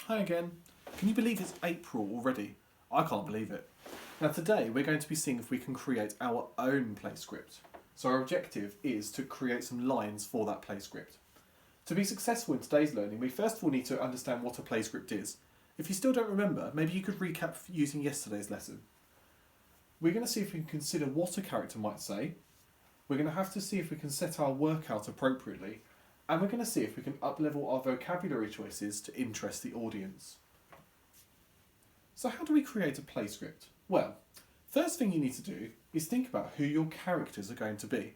Hi again. Can you believe it's April already? I can't believe it. Now today we're going to be seeing if we can create our own play script. So our objective is to create some lines for that play script. To be successful in today's learning, we first of all need to understand what a play script is. If you still don't remember, maybe you could recap using yesterday's lesson. We're going to see if we can consider what a character might say. We're going to have to see if we can set our work out appropriately. And we're going to see if we can up-level our vocabulary choices to interest the audience. So how do we create a play script? Well, first thing you need to do is think about who your characters are going to be.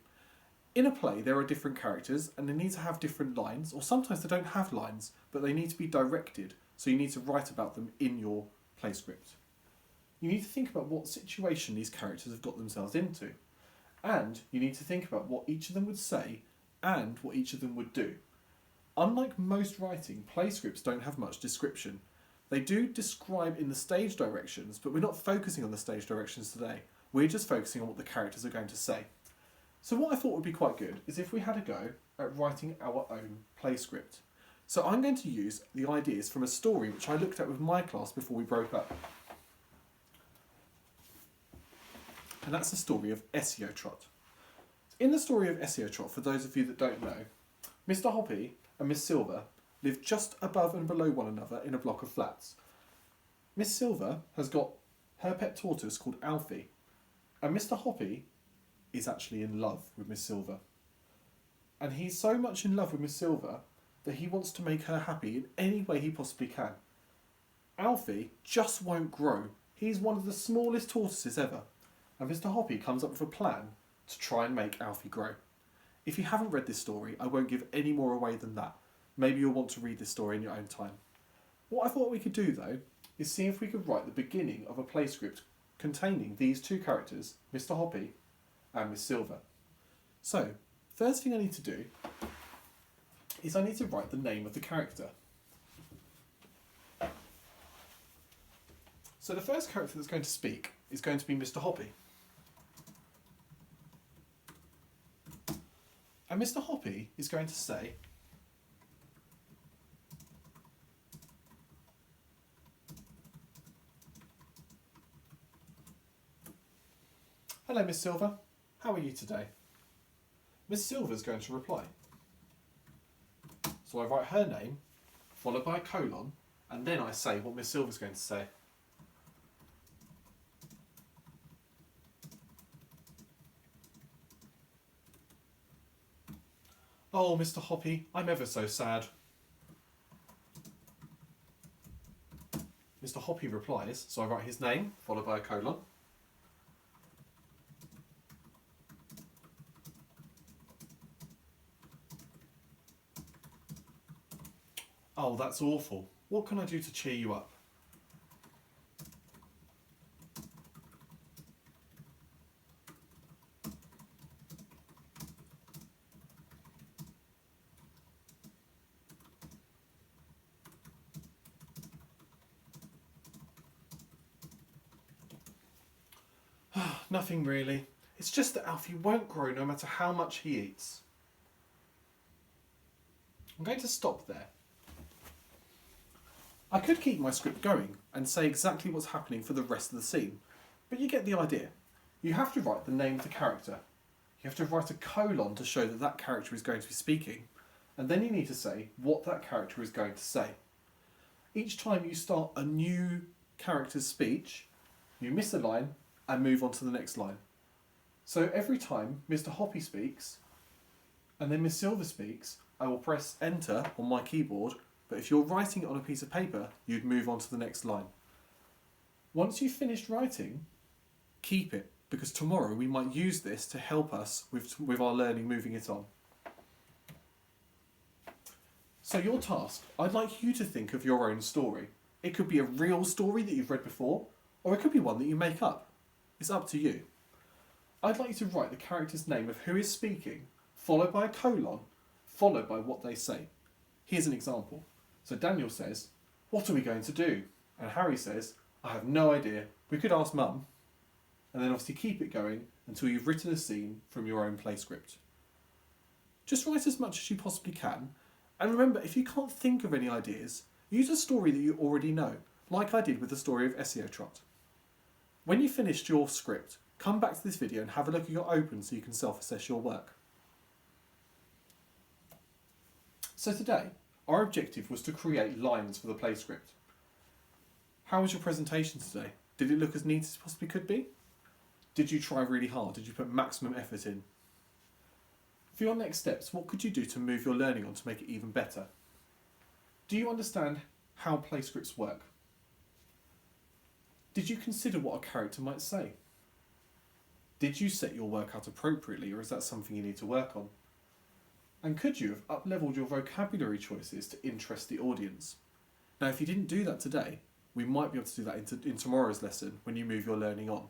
In a play, there are different characters and they need to have different lines, or sometimes they don't have lines, but they need to be directed, so you need to write about them in your play script. You need to think about what situation these characters have got themselves into, and you need to think about what each of them would say and what each of them would do. Unlike most writing, play scripts don't have much description. They do describe in the stage directions, but we're not focusing on the stage directions today. We're just focusing on what the characters are going to say. So what I thought would be quite good is if we had a go at writing our own play script. So I'm going to use the ideas from a story which I looked at with my class before we broke up. And that's the story of SEO Trot. In the story of SEO Trot, for those of you that don't know, Mr. Hoppy and Miss Silver live just above and below one another in a block of flats. Miss Silver has got her pet tortoise called Alfie, and Mr. Hoppy is actually in love with Miss Silver. And he's so much in love with Miss Silver that he wants to make her happy in any way he possibly can. Alfie just won't grow. He's one of the smallest tortoises ever, and Mr. Hoppy comes up with a plan to try and make Alfie grow. If you haven't read this story, I won't give any more away than that. Maybe you'll want to read this story in your own time. What I thought we could do though, is see if we could write the beginning of a play script containing these two characters, Mr. Hoppy and Miss Silver. So, first thing I need to do is I need to write the name of the character. So the first character that's going to speak is going to be Mr. Hoppy. And Mr. Hoppy is going to say, "Hello, Miss Silver. How are you today?" Miss Silver's going to reply. So I write her name, followed by a colon, and then I say what Miss Silver's going to say. "Oh, Mr. Hoppy, I'm ever so sad." Mr. Hoppy replies, so I write his name, followed by a colon. "Oh, that's awful. What can I do to cheer you up?" "Nothing really. It's just that Alfie won't grow no matter how much he eats." I'm going to stop there. I could keep my script going and say exactly what's happening for the rest of the scene, but you get the idea. You have to write the name of the character. You have to write a colon to show that that character is going to be speaking, and then you need to say what that character is going to say. Each time you start a new character's speech, you miss a line and move on to the next line. So every time Mr. Hoppy speaks, and then Miss Silver speaks, I will press enter on my keyboard, but if you're writing it on a piece of paper, you'd move on to the next line. Once you've finished writing, keep it, because tomorrow we might use this to help us with our learning moving it on. So your task, I'd like you to think of your own story. It could be a real story that you've read before, or it could be one that you make up. It's up to you. I'd like you to write the character's name of who is speaking, followed by a colon, followed by what they say. Here's an example. So Daniel says, "What are we going to do?" And Harry says, "I have no idea. We could ask Mum." And then obviously keep it going until you've written a scene from your own play script. Just write as much as you possibly can. And remember, if you can't think of any ideas, Use a story that you already know, like I did with the story of SEO Trot. When you've finished your script, come back to this video and have a look at your open so you can self-assess your work. So today, our objective was to create lines for the play script. How was your presentation today? Did it look as neat as it possibly could be? Did you try really hard? Did you put maximum effort in? For your next steps, what could you do to move your learning on to make it even better? Do you understand how play scripts work? Did you consider what a character might say? Did you set your work out appropriately, or is that something you need to work on? And could you have up-leveled your vocabulary choices to interest the audience? Now, if you didn't do that today, we might be able to do that in tomorrow's lesson when you move your learning on.